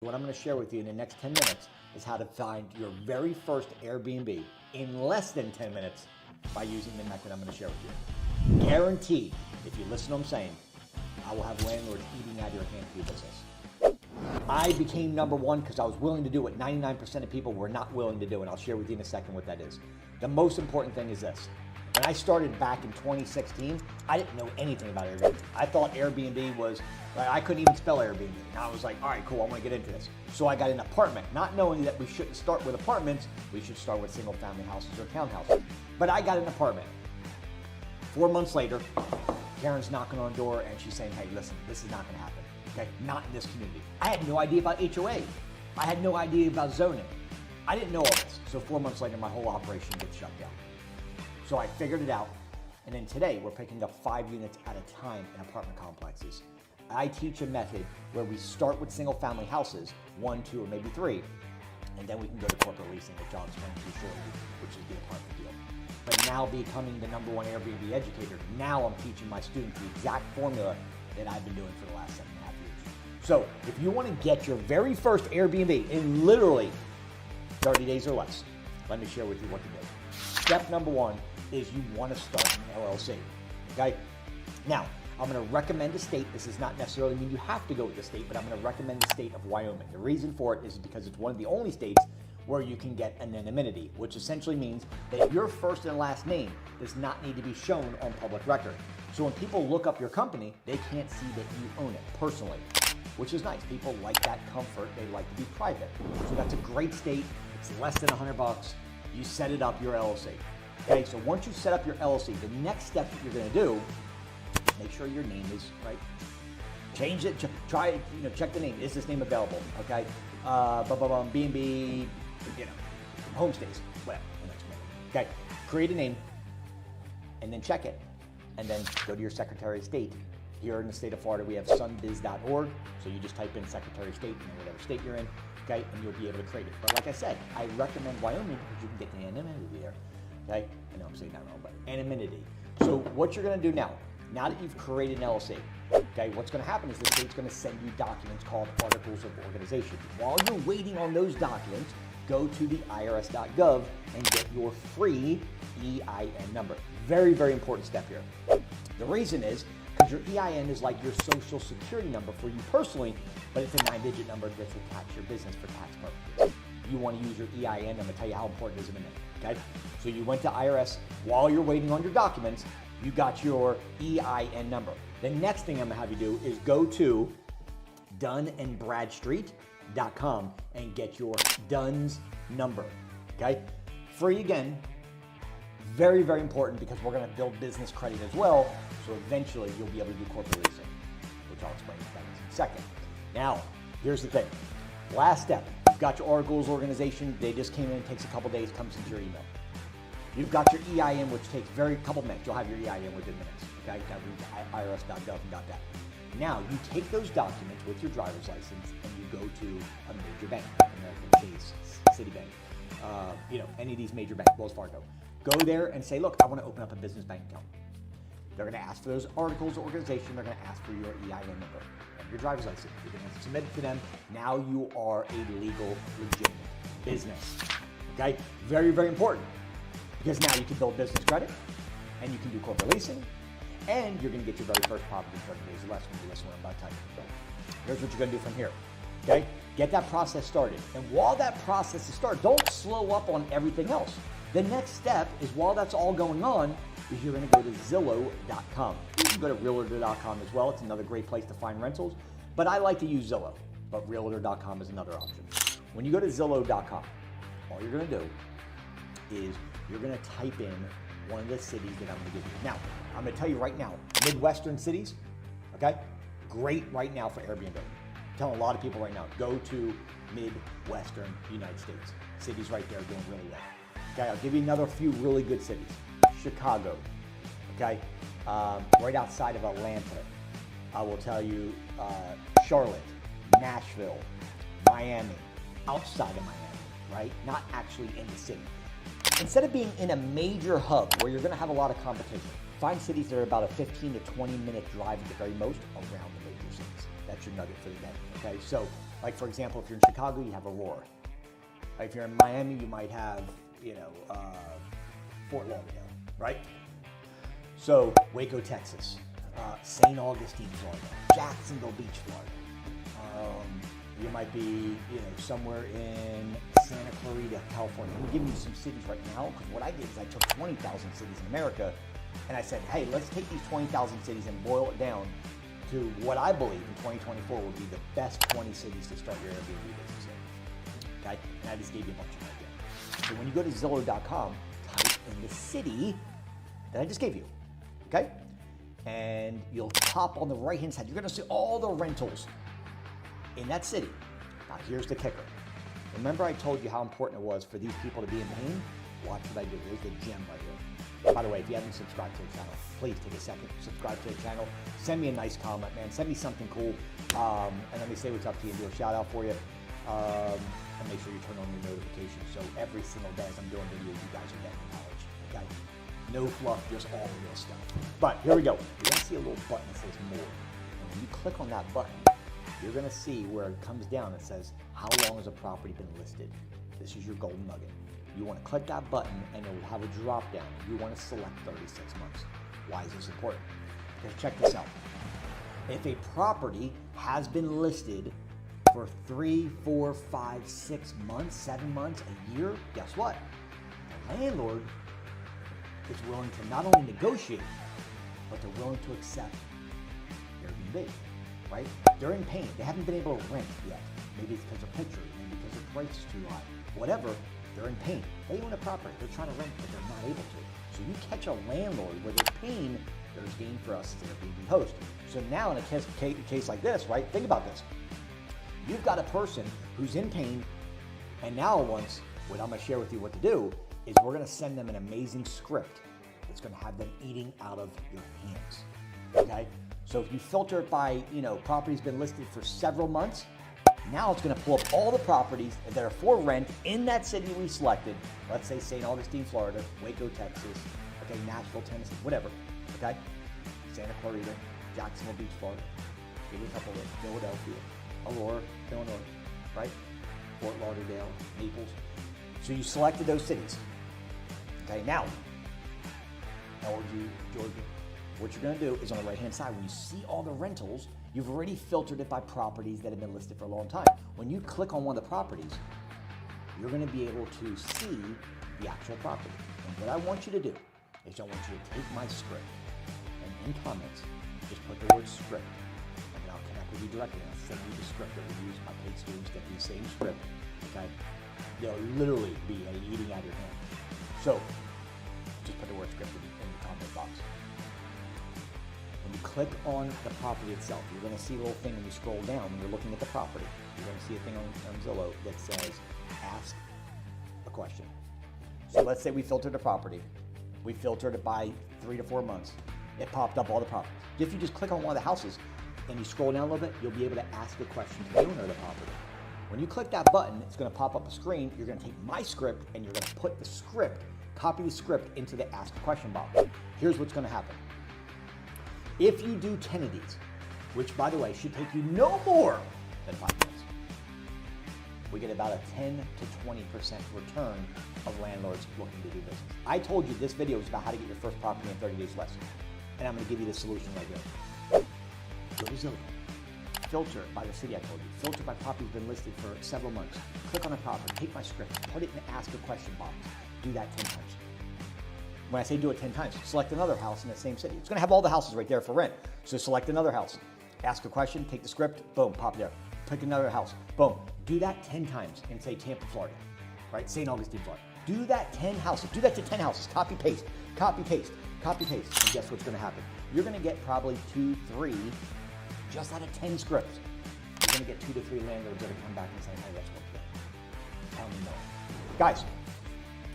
What I'm going to share with you in the next 10 minutes is how to find your very first Airbnb in less than 10 minutes by using the method I'm going to share with you. Guaranteed, if you listen to what I'm saying, I will have landlords eating out of your hand for your business. I became number one because I was willing to do what 99% of people were not willing to do, and I'll share with you in a second what that is. The most important thing is this. When I started back in 2016, I didn't know anything about Airbnb. I thought Airbnb was, I couldn't even spell Airbnb. And I was like, all right, cool, I want to get into this. So I got an apartment, not knowing that we shouldn't start with apartments, we should start with single family houses or townhouses. But I got an apartment. 4 months later, Karen's knocking on the door and she's saying, hey, listen, this is not going to happen, okay? Not in this community. I had no idea about HOA. I had no idea about zoning. I didn't know all this. So 4 months later, my whole operation gets shut down. So I figured it out, and then today we're picking up 5 units at a time in apartment complexes. I teach a method where we start with single family houses, 1, 2, or maybe 3, and then we can go to corporate leasing, which I'll explain to you shortly, which is the apartment deal. But now becoming the #1 Airbnb educator, now I'm teaching my students the exact formula that I've been doing for the last 7.5 years. So if you want to get your very first Airbnb in literally 30 days or less, let me share with you what to do. Step number 1 is you want to start an LLC, okay? Now, I'm going to recommend a state. This does not necessarily mean you have to go with the state, but I'm going to recommend the state of Wyoming. The reason for it is because it's one of the only states where you can get anonymity, which essentially means that your first and last name does not need to be shown on public record. So when people look up your company, they can't see that you own it personally, which is nice. People like that comfort. They like to be private. So that's a great state. It's less than $100. You set it up, your LLC. Okay, so once you set up your LLC, the next step that you're going to do, make sure your name is right. Change it. Try it. Check the name. Is this name available? Okay. B&B. Homestays. Whatever. Okay. Create a name, and then check it, and then go to your Secretary of State. Here in the state of Florida, we have sunbiz.org. So you just type in Secretary of State in whatever state you're in, okay, and you'll be able to create it. But like I said, I recommend Wyoming because you can get the anonymity there. Okay, I know I'm saying that wrong, but anonymity. So what you're going to do now that you've created an LLC, okay, what's going to happen is the state's going to send you documents called articles of organization. While you're waiting on those documents, go to the irs.gov and get your free EIN number. Very, very important step here. The reason is because your EIN is like your social security number for you personally, but it's a 9-digit number that's attached to your business for tax purposes. You want to use your EIN, I'm going to tell you how important it is in a minute, okay? So you went to IRS, while you're waiting on your documents, you got your EIN number. The next thing I'm going to have you do is go to dunnandbradstreet.com and get your DUNS number, okay? Free again, very, very important because we're going to build business credit as well, so eventually you'll be able to do corporate leasing, which I'll explain in a second. Now, here's the thing. Last step. You've got your articles organization. They just came in. It takes a couple days. Comes into your email. You've got your EIN, which takes couple minutes. You'll have your EIN within minutes. Okay, irs.gov and got that. Now you take those documents with your driver's license and you go to a major bank, American Chase, Citibank, any of these major banks, Wells Fargo. Go there and say, look, I want to open up a business bank account. They're going to ask for those articles of organization. They're going to ask for your EIN number. Your driver's license. You're going to submit it to them. Now you are a legal, legitimate business. Okay? Very, very important. Because now you can build business credit, and you can do corporate leasing, and you're going to get your very first property in 30 days or less when you listen to what I'm about to tell you. Here's what you're going to do from here. Okay? Get that process started. And while that process is started, don't slow up on everything else. The next step is while that's all going on, is you're going to go to Zillow.com. You can go to Realtor.com as well. It's another great place to find rentals. But I like to use Zillow, but Realtor.com is another option. When you go to Zillow.com, all you're going to do is you're going to type in one of the cities that I'm going to give you. Now, I'm going to tell you right now, Midwestern cities, okay, great right now for Airbnb. I'm telling a lot of people right now, go to Midwestern United States. Cities right there doing really well. Okay, I'll give you another few really good cities. Chicago, okay, right outside of Atlanta. I will tell you Charlotte, Nashville, Miami, outside of Miami, right? Not actually in the city. Instead of being in a major hub where you're going to have a lot of competition, find cities that are about a 15 to 20 minute drive at the very most around the major cities. That's your nugget for the day. Okay, so Like for example, if you're in Chicago, you have Aurora. If you're in Miami, you might have, Fort Lauderdale, right? So Waco, Texas, St. Augustine, Florida, Jacksonville Beach, Florida. You might be, somewhere in Santa Clarita, California. I'm giving you some cities right now because what I did is I took 20,000 cities in America and I said, hey, let's take these 20,000 cities and boil it down to what I believe in 2024 will be the best 20 cities to start your Airbnb business in. Okay? And I just gave you a bunch of ideas. So when you go to Zillow.com, type in the city that I just gave you. Okay? And you'll pop on the right-hand side. You're going to see all the rentals in that city. Now here's the kicker. Remember I told you how important it was for these people to be in Maine? Watch what I do. Here's the gem right here. By the way, if you haven't subscribed to the channel, please take a second, subscribe to the channel. Send me a nice comment, man. Send me something cool. And let me say what's up to you and do a shout out for you. And make sure you turn on your notifications so every single day as I'm doing videos, you guys are getting knowledge. Okay? No fluff, just all the real stuff. But here we go. You're gonna see a little button that says more. And when you click on that button, you're gonna see where it comes down and says, how long has a property been listed? This is your golden nugget. You wanna click that button and it will have a drop down. You wanna select 36 months. Why is this important? Because check this out. If a property has been listed for 3, 4, 5, 6 months, 7 months, a year, guess what? The landlord is willing to not only negotiate, but they're willing to accept Airbnb, right? They're in pain. They haven't been able to rent yet. Maybe it's because of pictures, maybe because the price is too high. Whatever, they're in pain. They own a property. They're trying to rent, but they're not able to. So you catch a landlord where there's pain, there's gain for us as Airbnb host. So now in a case like this, right? Think about this. You've got a person who's in pain, and now what I'm gonna share with you what to do is we're gonna send them an amazing script that's gonna have them eating out of your hands, okay? So if you filter it by, properties been listed for several months, now it's gonna pull up all the properties that are for rent in that city we selected. Let's say St. Augustine, Florida, Waco, Texas, okay, Nashville, Tennessee, whatever, okay? Santa Clarita, Jacksonville Beach, Florida, give you a couple of Philadelphia, Aurora, Illinois, right? Fort Lauderdale, Naples. So you selected those cities. Okay, now, LG, Georgia. What you're gonna do is on the right-hand side, when you see all the rentals, you've already filtered it by properties that have been listed for a long time. When you click on one of the properties, you're gonna be able to see the actual property. And what I want you to do is I want you to take my script and in comments, just put the word script. And I'll connect with you directly. I'll send you the script that we use. My paid students get the same script, okay? They'll literally be eating out of your hand. So, just put the word script in the comment box. When you click on the property itself, you're gonna see a little thing when you scroll down, when you're looking at the property, you're gonna see a thing on Zillow that says, ask a question. So let's say we filtered a property. We filtered it by 3 to 4 months. It popped up all the properties. If you just click on one of the houses and you scroll down a little bit, you'll be able to ask a question to the owner of the property. When you click that button, it's gonna pop up a screen. You're gonna take my script and you're gonna put the script, copy the script into the ask a question box. Here's what's gonna happen. If you do 10 of these, which by the way, should take you no more than 5 minutes, we get about a 10 to 20% return of landlords looking to do business. I told you this video is about how to get your first property in 30 days less. And I'm gonna give you the solution right here. Go to Zillow. Filter by the city I told you. Filter by property that's been listed for several months. Click on the property, take my script, put it in the ask a question box. Do that 10 times. When I say do it 10 times, select another house in the same city. It's gonna have all the houses right there for rent. So select another house. Ask a question, take the script, boom, pop there. Pick another house, boom. Do that 10 times in say Tampa, Florida, right? St. Augustine, Florida. Do that 10 houses. Do that to 10 houses. Copy, paste, copy, paste, copy, paste. And guess what's gonna happen? You're gonna get probably 2, 3, just out of 10 scripts. You're gonna get 2 to 3 landlords that are come back and saying, hey, let's work together. Tell me more. Guys,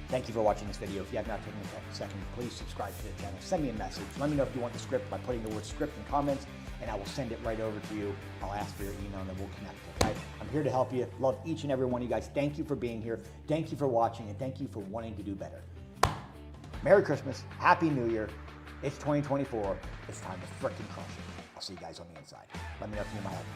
thank you for watching this video. If you have not taken a second, please subscribe to the channel. Send me a message. Let me know if you want the script by putting the word script in comments, and I will send it right over to you. I'll ask for your email, and then we'll connect, okay? I'm here to help you. Love each and every one of you guys. Thank you for being here. Thank you for watching, and thank you for wanting to do better. Merry Christmas. Happy New Year. It's 2024. It's time to frickin' crush it. I'll see you guys on the inside. Let me know if you need my help.